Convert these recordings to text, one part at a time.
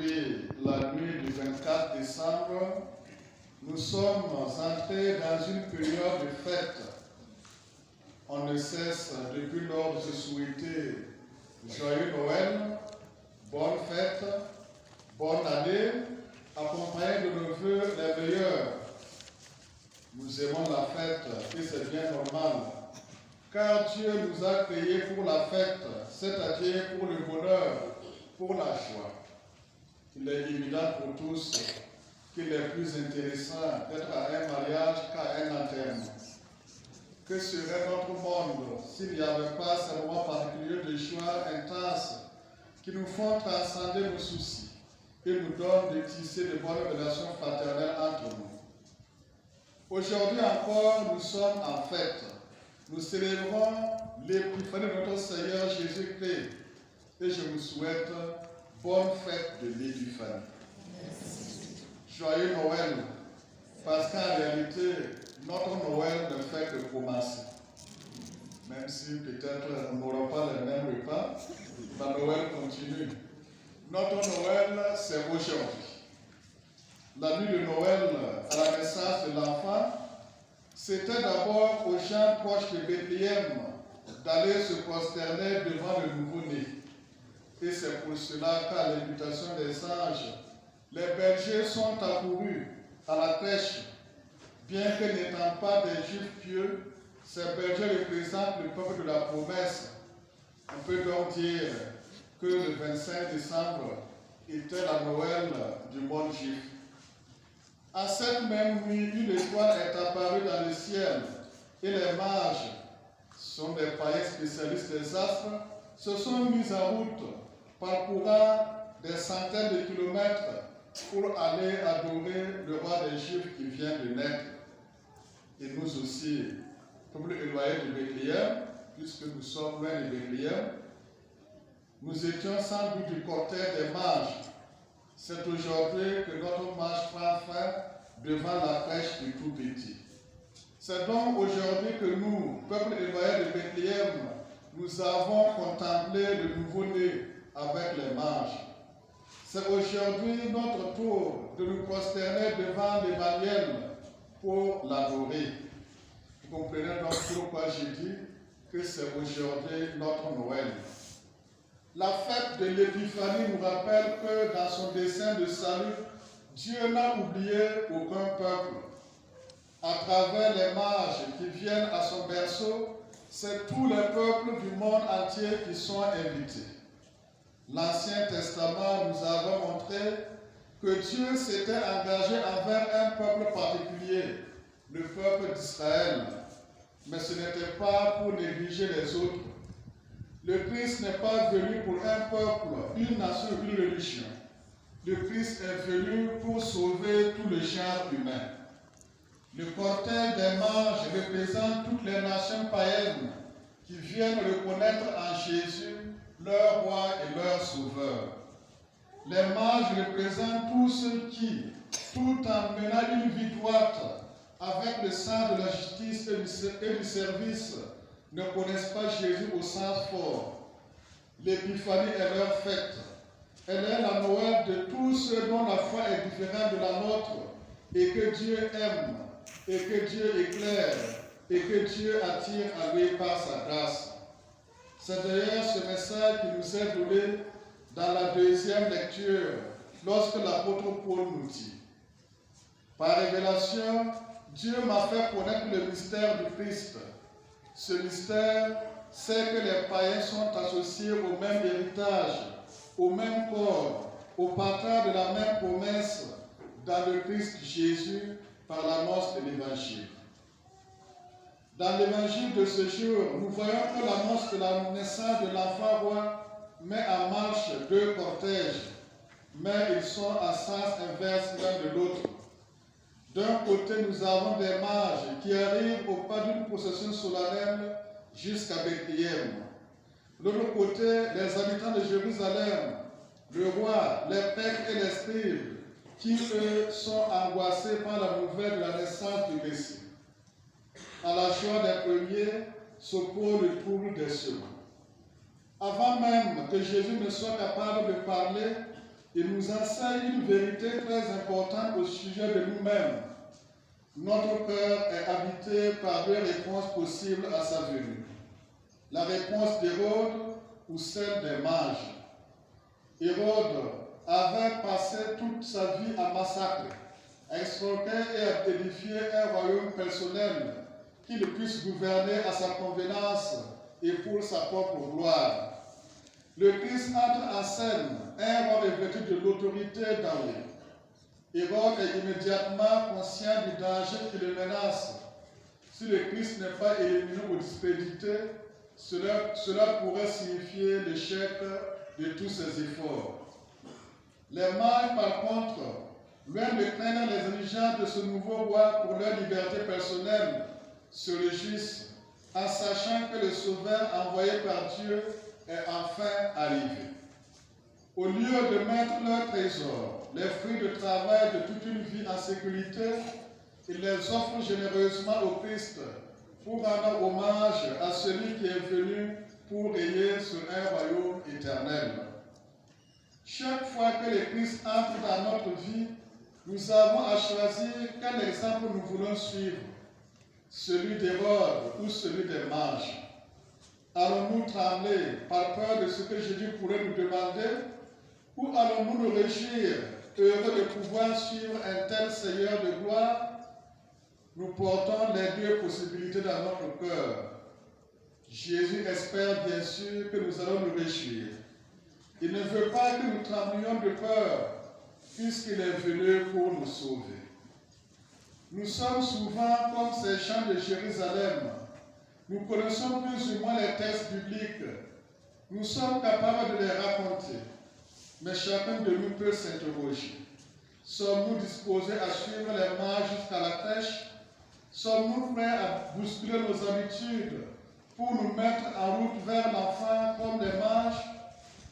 depuis la nuit du 24 décembre, nous sommes entrés dans une période de fête. On ne cesse depuis lors de se souhaiter joyeux Noël, bonne fête, bonne année, accompagné de nos vœux les meilleurs. Nous aimons la fête et c'est bien normal, car Dieu nous a créés pour la fête, c'est-à-dire pour le bonheur, pour la joie. Il est évident pour tous qu'il est plus intéressant d'être à un mariage qu'à un enterrement. Que serait notre monde s'il n'y avait pas ces moments particuliers de joie intense qui nous font transcender nos soucis et nous donnent de tisser de bonnes relations fraternelles entre nous. Aujourd'hui encore, nous sommes en fête. Nous célébrons l'épiphanie de notre Seigneur Jésus-Christ et je vous souhaite bonne fête de l'épiphanie. Joyeux Noël, parce qu'en réalité, notre Noël ne fait que commencer. Même si peut-être on n'aura pas les mêmes repas, la Noël continue. Notre Noël, c'est aujourd'hui. La nuit de Noël, à la naissance de l'enfant, c'était d'abord aux gens proches de Bethléem d'aller se prosterner devant le nouveau-né. Et c'est pour cela qu'à l'invitation des anges, les bergers sont accourus à la crèche. Bien que n'étant pas des juifs pieux, ces bergers représentent le peuple de la promesse. On peut donc dire que le 25 décembre était la Noël du monde juif. À cette même nuit, une étoile est apparue dans le ciel et les mages, sont des païens spécialistes des astres, se sont mis en route, parcourant des centaines de kilomètres pour aller adorer le roi des Juifs qui vient de naître. Et nous aussi, peuple éloigné de Bethléem, puisque nous sommes loin de Bethléem, nous étions sans doute du cortège des mages. C'est aujourd'hui que notre marche prend fin devant la crèche du tout petit. C'est donc aujourd'hui que nous, peuple éloigné de Bethléem, nous avons contemplé le nouveau-né avec les mages. C'est aujourd'hui notre tour de nous prosterner devant l'Emmanuel pour l'adorer. Vous comprenez donc pourquoi j'ai dit que c'est aujourd'hui notre Noël. La fête de l'Épiphanie nous rappelle que dans son dessein de salut, Dieu n'a oublié aucun peuple. À travers les mages qui viennent à son berceau, c'est tous les peuples du monde entier qui sont invités. L'Ancien Testament nous a montré que Dieu s'était engagé envers un peuple particulier, le peuple d'Israël. Mais ce n'était pas pour négliger les autres. Le Christ n'est pas venu pour un peuple, une nation, une religion. Le Christ est venu pour sauver tout le genre humain. Le cortège des mages représente toutes les nations païennes qui viennent reconnaître en Jésus leur roi et leur sauveur. Les mages représentent tous ceux qui, tout en menant une vie droite, avec le sens de la justice et du service, ne connaissent pas Jésus au sens fort. L'épiphanie est leur fête. Elle est la Noël de tous ceux dont la foi est différente de la nôtre et que Dieu aime, et que Dieu éclaire, et que Dieu attire à lui par sa grâce. C'est d'ailleurs ce message qui nous est donné dans la deuxième lecture, lorsque l'apôtre Paul nous dit: par révélation, Dieu m'a fait connaître le mystère du Christ. Ce mystère, c'est que les païens sont associés au même héritage, au même corps, au partage de la même promesse dans le Christ Jésus par l'annonce de l'Évangile. Dans l'Évangile de ce jour, nous voyons que l'annonce de la naissance de l'enfant roi met en marche deux cortèges, mais ils sont à sens inverse l'un de l'autre. D'un côté, nous avons des mages qui arrivent au pas d'une procession solennelle jusqu'à Bethléem. De l'autre côté, les habitants de Jérusalem, le roi, les prêtres et les scribes, qui eux sont angoissés par la nouvelle de la naissance du Messie. À la joie des premiers s'oppose le trouble des seconds. Avant même que Jésus ne soit capable de parler, Il nous enseigne une vérité très importante au sujet de nous-mêmes. Notre cœur est habité par deux réponses possibles à sa venue. La réponse d'Hérode ou celle des mages. Hérode avait passé toute sa vie à massacrer, à escroquer et à édifier un royaume personnel qu'il puisse gouverner à sa convenance et pour sa propre gloire. Le Christ entre en scène, un roi revêtu de l'autorité d'en haut. Hérode est immédiatement conscient du danger qui le menace. Si le Christ n'est pas éliminé ou discrédité, cela pourrait signifier l'échec de tous ses efforts. Les mages, par contre, loin de craindre les exigences de ce nouveau roi pour leur liberté personnelle, se réjouissent en sachant que le Sauveur envoyé par Dieu est enfin arrivé. Au lieu de mettre leur trésor, les fruits de travail de toute une vie en sécurité, ils les offrent généreusement au Christ pour rendre hommage à celui qui est venu pour régner sur un royaume éternel. Chaque fois que le Christ entre dans notre vie, nous avons à choisir quel exemple nous voulons suivre, celui d'Hérode ou celui des mages. Allons-nous trembler par peur de ce que Jésus pourrait nous demander, ou allons-nous nous réjouir, heureux de pouvoir suivre un tel Seigneur de gloire? Nous portons les deux possibilités dans notre cœur. Jésus espère bien sûr que nous allons nous réjouir. Il ne veut pas que nous tremblions de peur, puisqu'il est venu pour nous sauver. Nous sommes souvent comme ces gens de Jérusalem. Nous connaissons plus ou moins les textes bibliques. Nous sommes capables de les raconter. Mais chacun de nous peut s'interroger. Sommes-nous disposés à suivre les mages jusqu'à la crèche? Sommes-nous prêts à bousculer nos habitudes pour nous mettre en route vers l'enfant comme les mages?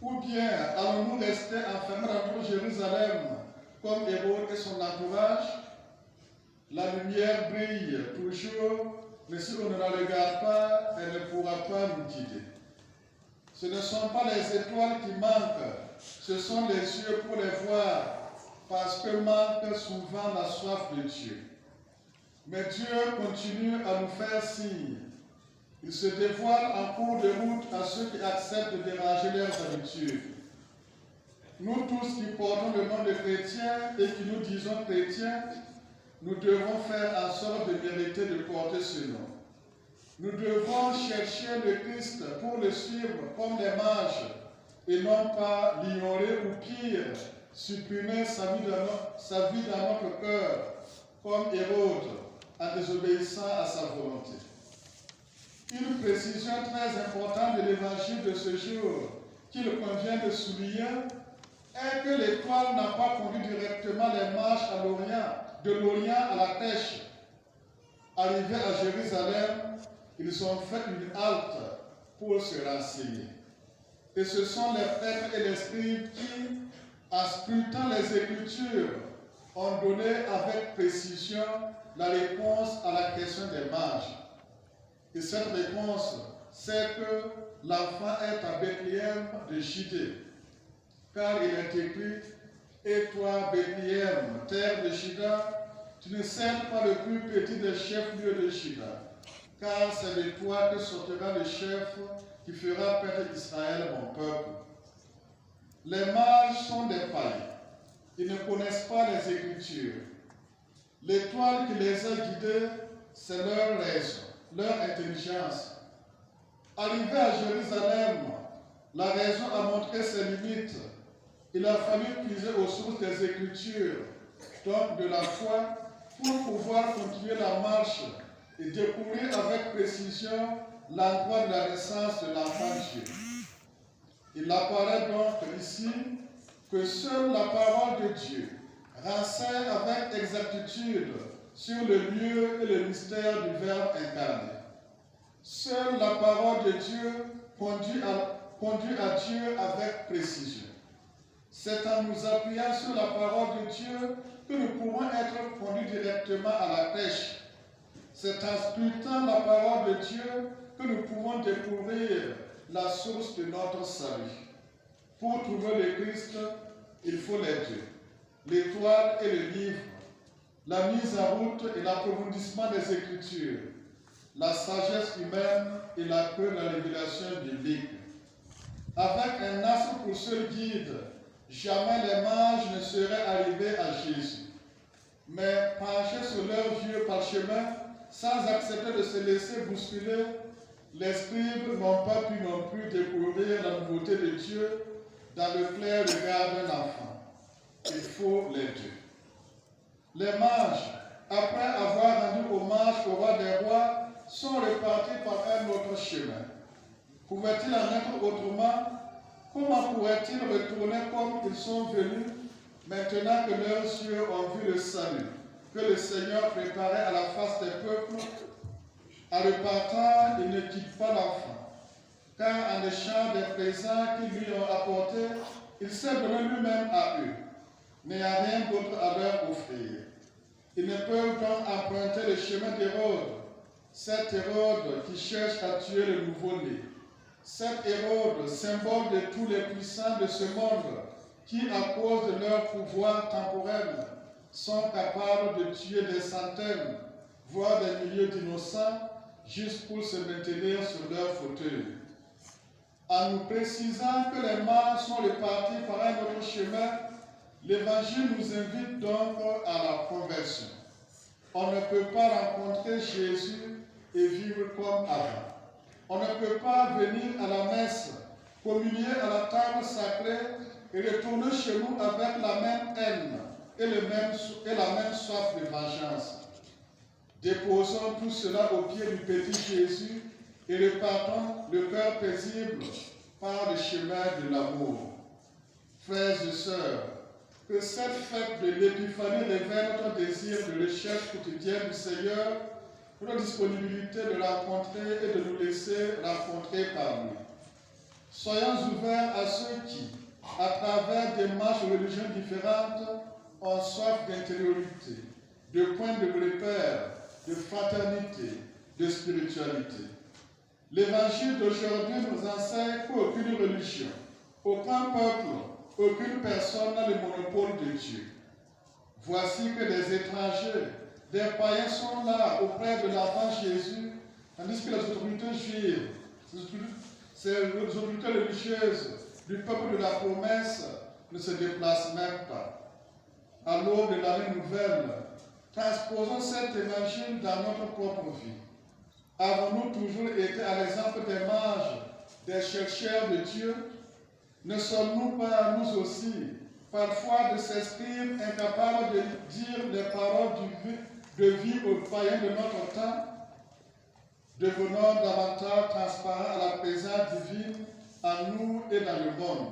Ou bien allons-nous rester enfermés dans notre Jérusalem comme Hérode et son entourage? La lumière brille toujours, mais si on ne la regarde pas, elle ne pourra pas nous guider. Ce ne sont pas les étoiles qui manquent, ce sont les yeux pour les voir, parce que manque souvent la soif de Dieu. Mais Dieu continue à nous faire signe. Il se dévoile en cours de route à ceux qui acceptent de déranger leurs habitudes. Nous tous qui portons le nom de chrétiens et qui nous disons chrétiens, nous devons faire en sorte de mériter de porter ce nom. Nous devons chercher le Christ pour le suivre comme les mages et non pas l'ignorer ou pire, supprimer sa vie dans notre cœur comme Hérode en désobéissant à sa volonté. Une précision très importante de l'évangile de ce jour qu'il convient de souligner est que l'étoile n'a pas conduit directement les mages à l'Orient, de l'Orient à la crèche. Arrivés à Jérusalem, ils ont fait une halte pour se renseigner. Et ce sont les prêtres et les scribes qui, en scrutant les Écritures, ont donné avec précision la réponse à la question des mages. Et cette réponse, c'est que l'enfant est à Bethléem de Judée. Car il est écrit, « Et toi, Bethléem, terre de Juda, tu ne seras pas le plus petit des chefs-lieux de Juda, car c'est de toi que sortira le chef qui fera perdre Israël, mon peuple. » Les mages sont des païens. Ils ne connaissent pas les Écritures. L'étoile qui les a guidés, c'est leur raison, leur intelligence. Arrivés à Jérusalem, la raison a montré ses limites. Il a fallu puiser aux sources des Écritures, donc de la foi, pour pouvoir continuer la marche et découvrir avec précision l'endroit de la naissance de l'enfant Dieu. Il apparaît donc ici que seule la parole de Dieu renseigne avec exactitude sur le lieu et le mystère du Verbe incarné. Seule la parole de Dieu conduit à Dieu avec précision. C'est en nous appuyant sur la parole de Dieu que nous pouvons être conduits directement à la crèche. C'est en scrutant la parole de Dieu que nous pouvons découvrir la source de notre salut. Pour trouver le Christ, il faut les deux. L'étoile et le livre, la mise en route et l'approfondissement des Écritures, la sagesse humaine et la peur de la révélation biblique. Avec un astre pour seul guide, jamais les mages ne seraient arrivés à Jésus. Mais penchés sur leur vieux parchemin, sans accepter de se laisser bousculer, les scribes n'ont pas pu non plus découvrir la nouveauté de Dieu dans le clair regard d'un enfant. Il faut les deux. Les mages, après avoir rendu hommage au roi des rois, sont repartis par un autre chemin. Pouvaient-ils en être autrement? Comment pourraient-ils retourner comme ils sont venus, maintenant que leurs yeux ont vu le salut, que le Seigneur préparait à la face des peuples? En repartant, ils ne quittent pas l'enfant, car en échange des présents qu'ils lui ont apportés, il s'est donné lui-même à eux, n'ayant rien d'autre à leur offrir. Ils ne peuvent donc emprunter le chemin d'Hérode, cet Hérode qui cherche à tuer le nouveau-né, cet Hérode, symbole de tous les puissants de ce monde, qui, à cause de leur pouvoir temporel, sont capables de tuer des centaines, voire des milliers d'innocents, juste pour se maintenir sur leur fauteuil. En nous précisant que les mages sont repartis par un autre chemin, l'Évangile nous invite donc à la conversion. On ne peut pas rencontrer Jésus et vivre comme avant. On ne peut pas venir à la messe, communier à la table sacrée et retourner chez nous avec la même haine et la même soif de vengeance. Déposons tout cela au pied du petit Jésus et repartons le cœur paisible par le chemin de l'amour. Frères et sœurs, que cette fête de l'Épiphanie révèle notre désir de recherche quotidienne du Seigneur, notre disponibilité de rencontrer et de nous laisser rencontrer par lui. Soyons ouverts à ceux qui, à travers des marches de religions différentes, ont soif d'intériorité, de points de repère, de fraternité, de spiritualité. L'Évangile d'aujourd'hui nous enseigne qu'aucune religion, aucun peuple, aucune personne n'a le monopole de Dieu. Voici que des étrangers, des païens sont là auprès de l'enfant Jésus, tandis que les autorités juives, les autorités religieuses du peuple de la promesse ne se déplacent même pas. À l'aube de l'année nouvelle, transposons cet évangile dans notre propre vie. Avons-nous toujours été à l'exemple des mages, des chercheurs de Dieu? Ne sommes-nous pas, nous aussi, parfois de ces scribes incapables de dire les paroles de vie aux païens de notre temps? Devenons davantage transparents à la présence divine en nous et dans le monde.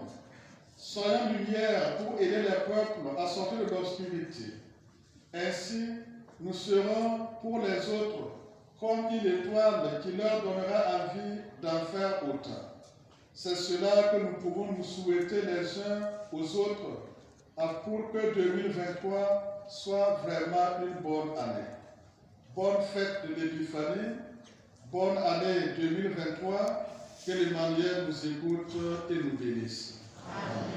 Soyons lumière pour aider les peuples à sortir de l'obscurité. Ainsi, nous serons pour les autres comme une étoile qui leur donnera envie d'en faire autant. C'est cela que nous pouvons nous souhaiter les uns aux autres pour que 2023 soit vraiment une bonne année. Bonne fête de l'Épiphanie, bonne année 2023, que l'Emmanuel nous écoute et nous bénisse. Amen.